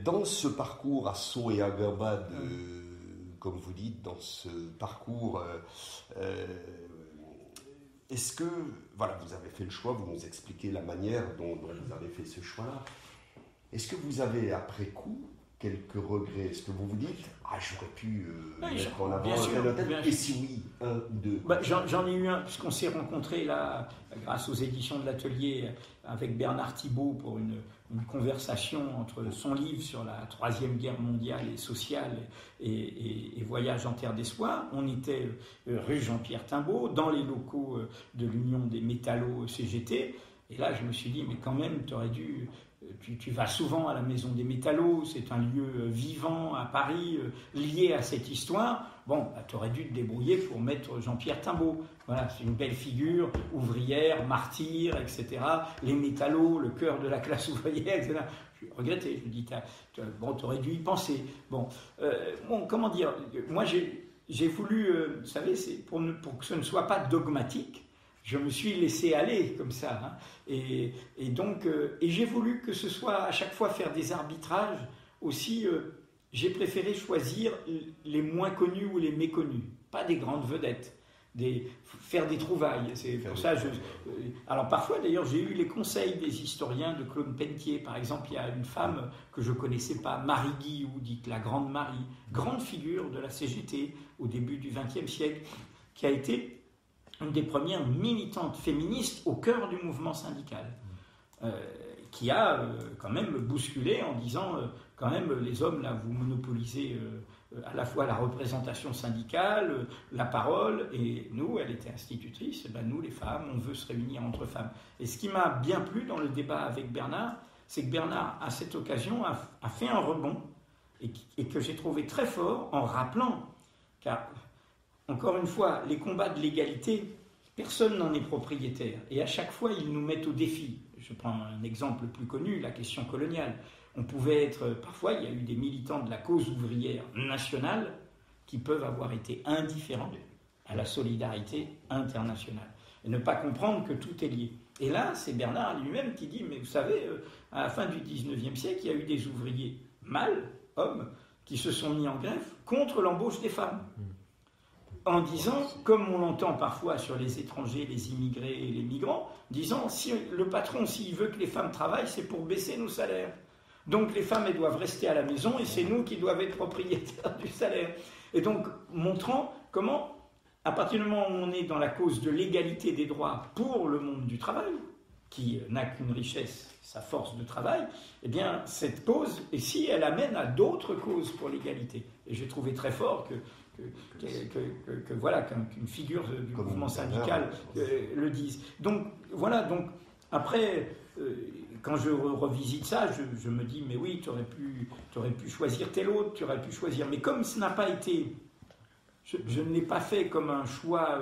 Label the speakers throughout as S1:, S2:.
S1: Dans ce parcours à Sceaux et à Gambade, comme vous dites, dans ce parcours, est-ce que, voilà, vous avez fait le choix, vous nous expliquez la manière dont vous avez fait ce choix-là. Est-ce que vous avez, après coup, quelques regrets? Est-ce que vous vous dites, j'aurais pu mettre en avant un tel, et si oui, un ou deux?
S2: J'en ai eu un, puisqu'on s'est rencontrés là, grâce aux éditions de l'Atelier, avec Bernard Thibault pour une conversation entre son livre sur la Troisième Guerre mondiale et sociale et Voyage en terre d'espoir. On était rue Jean-Pierre Timbaud, dans les locaux de l'Union des métallos CGT. Et là, je me suis dit, mais quand même, tu aurais dû... Tu vas souvent à la Maison des Métallos, c'est un lieu vivant à Paris, lié à cette histoire. Bon, tu aurais dû te débrouiller pour mettre Jean-Pierre Timbaud. Voilà, c'est une belle figure, ouvrière, martyr, etc. Les métallos, le cœur de la classe ouvrière, etc. Je regrettais, je me dis, tu aurais dû y penser. Bon, comment dire, moi j'ai voulu, vous savez, c'est pour que ce ne soit pas dogmatique, je me suis laissé aller comme ça. Hein. Et donc, j'ai voulu que ce soit à chaque fois faire des arbitrages. Aussi, j'ai préféré choisir les moins connus ou les méconnus, pas des grandes vedettes. Faire des trouvailles. C'est pour ça alors parfois, d'ailleurs, j'ai eu les conseils des historiens de Claude Pelletier. Par exemple, il y a une femme que je ne connaissais pas, Marie Guillou, dite la Grande Marie, grande figure de la CGT au début du XXe siècle, qui a été une des premières militantes féministes au cœur du mouvement syndical, qui a quand même bousculé en disant quand même les hommes là vous monopolisez à la fois la représentation syndicale, la parole, et nous, elle était institutrice, nous les femmes, on veut se réunir entre femmes. Et ce qui m'a bien plu dans le débat avec Bernard, c'est que Bernard à cette occasion a fait un rebond et que j'ai trouvé très fort en rappelant, car encore une fois, les combats de l'égalité, personne n'en est propriétaire. Et à chaque fois, ils nous mettent au défi. Je prends un exemple plus connu, la question coloniale. On pouvait être... Parfois, il y a eu des militants de la cause ouvrière nationale qui peuvent avoir été indifférents à la solidarité internationale. Et ne pas comprendre que tout est lié. Et là, c'est Bernard lui-même qui dit, mais vous savez, à la fin du 19e siècle, il y a eu des ouvriers mâles, hommes, qui se sont mis en grève contre l'embauche des femmes. En disant, comme on l'entend parfois sur les étrangers, les immigrés et les migrants, disant, si le patron, s'il veut que les femmes travaillent, c'est pour baisser nos salaires. Donc les femmes, elles doivent rester à la maison et c'est nous qui devons être propriétaires du salaire. Et donc, montrant comment, à partir du moment où on est dans la cause de l'égalité des droits pour le monde du travail, qui n'a qu'une richesse, sa force de travail, eh bien, cette cause, et si elle amène à d'autres causes pour l'égalité. Et j'ai trouvé très fort voilà, qu'une figure du mouvement syndical le dise. Donc, voilà, donc, après, quand je revisite ça, je me dis, mais oui, tu aurais pu choisir tel autre, tu aurais pu choisir. Mais comme ce n'a pas été... Je ne l'ai pas fait comme un choix,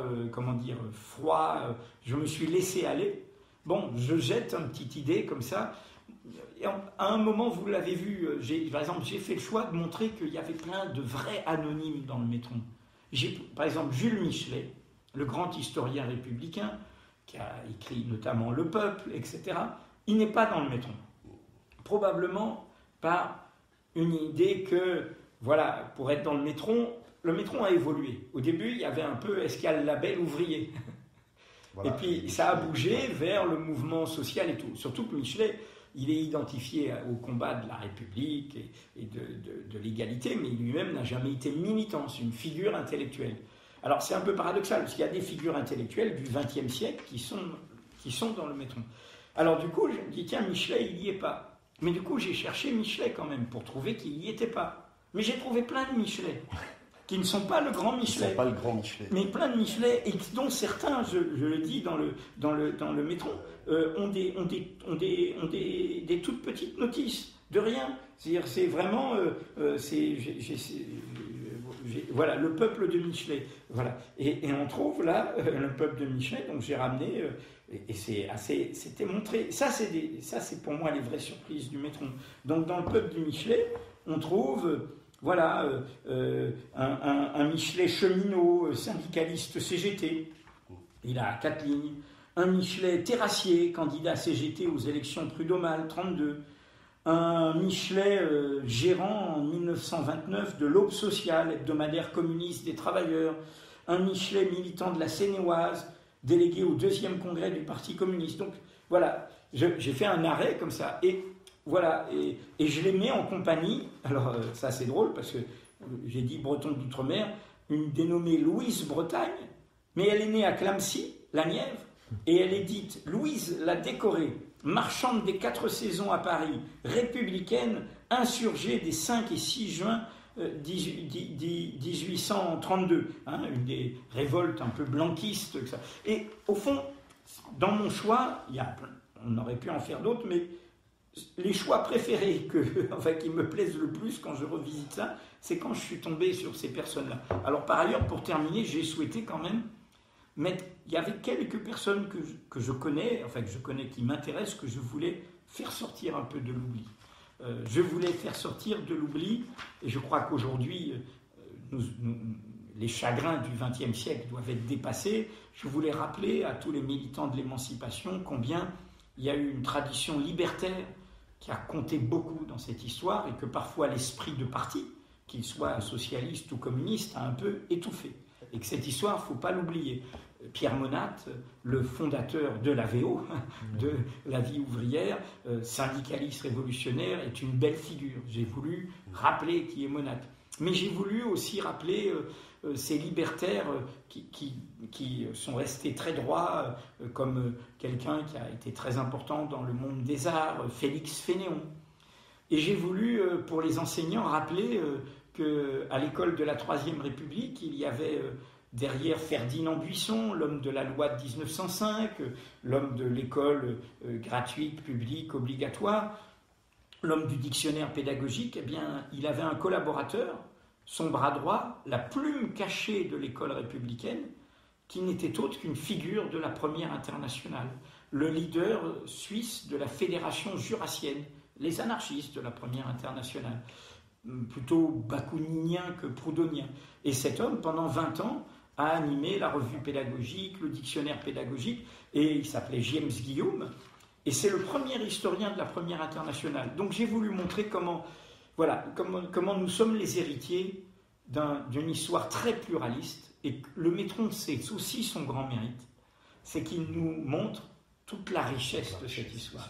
S2: froid, je me suis laissé aller. Bon, je jette une petite idée comme ça. Et à un moment, vous l'avez vu, par exemple, j'ai fait le choix de montrer qu'il y avait plein de vrais anonymes dans le Métron. Par exemple, Jules Michelet, le grand historien républicain, qui a écrit notamment Le Peuple, etc., il n'est pas dans le Métron. Probablement par une idée que, voilà, pour être dans le Métron a évolué. Au début, il y avait un peu, est-ce qu'il y a le label ouvrier ? Voilà. Et puis, ça a bougé vers le mouvement social et tout. Surtout que Michelet, il est identifié au combat de la République et de l'égalité, mais lui-même n'a jamais été militant, c'est une figure intellectuelle. Alors c'est un peu paradoxal, parce qu'il y a des figures intellectuelles du XXe siècle qui sont dans le Métron. Alors du coup, je me dis, tiens, Michelet, il n'y est pas. Mais du coup, j'ai cherché Michelet quand même, pour trouver qu'il n'y était pas. Mais j'ai trouvé plein de Michelet, qui ne sont pas le grand Michelet.
S1: Ils ne sont pas le grand Michelet.
S2: Mais plein de Michelet, et dont certains, je le dis dans le Métron, ont des toutes petites notices, de rien. C'est-à-dire, c'est vraiment... voilà, le peuple de Michelet. Voilà. Et on trouve là, le peuple de Michelet, donc j'ai ramené... et c'était montré. Ça, c'est pour moi les vraies surprises du Métron. Donc, dans le peuple de Michelet, on trouve... Voilà, un Michelet cheminot, syndicaliste CGT, il a 4 lignes. Un Michelet terrassier, candidat CGT aux élections prud'homales, 32. un Michelet gérant en 1929 de l'Aube sociale, hebdomadaire communiste des travailleurs, un Michelet militant de la Seine-et-Oise, délégué au 2e congrès du Parti communiste. Donc voilà, j'ai fait un arrêt comme ça, et voilà, et je les mets en compagnie. Alors ça c'est drôle parce que j'ai dit breton d'outre-mer, une dénommée Louise Bretagne, mais elle est née à Clamecy, la Nièvre, et elle est dite Louise la Décorée, marchande des 4 saisons à Paris, républicaine, insurgée des 5 et 6 juin 1832, hein, une des révoltes un peu blanquistes. Et au fond, dans mon choix, on aurait pu en faire d'autres, mais les choix préférés qui me plaisent le plus quand je revisite ça, c'est quand je suis tombé sur ces personnes-là. Alors par ailleurs, pour terminer, j'ai souhaité quand même mettre... Il y avait quelques personnes que je connais, qui m'intéressent, que je voulais faire sortir un peu de l'oubli. Je voulais faire sortir de l'oubli, et je crois qu'aujourd'hui, les chagrins du XXe siècle doivent être dépassés. Je voulais rappeler à tous les militants de l'émancipation combien il y a eu une tradition libertaire qui a compté beaucoup dans cette histoire, et que parfois l'esprit de parti, qu'il soit socialiste ou communiste, a un peu étouffé. Et que cette histoire, il ne faut pas l'oublier. Pierre Monat, le fondateur de l'AVO, de la vie ouvrière, syndicaliste révolutionnaire, est une belle figure. J'ai voulu rappeler qui est Monat. Mais j'ai voulu aussi rappeler ces libertaires qui sont restés très droits, comme quelqu'un qui a été très important dans le monde des arts, Félix Fénéon. Et j'ai voulu, pour les enseignants, rappeler qu'à l'école de la Troisième République, il y avait... derrière Ferdinand Buisson, l'homme de la loi de 1905, l'homme de l'école gratuite, publique, obligatoire, l'homme du dictionnaire pédagogique, eh bien, il avait un collaborateur, son bras droit, la plume cachée de l'école républicaine, qui n'était autre qu'une figure de la Première Internationale, le leader suisse de la Fédération jurassienne, les anarchistes de la Première Internationale, plutôt bakuninien que proudhonien. Et cet homme, pendant 20 ans, a animé la revue pédagogique, le dictionnaire pédagogique, et il s'appelait James Guillaume, et c'est le premier historien de la Première Internationale. Donc j'ai voulu montrer comment nous sommes les héritiers d'une histoire très pluraliste, et le Métron, c'est aussi son grand mérite, c'est qu'il nous montre toute la richesse de cette histoire.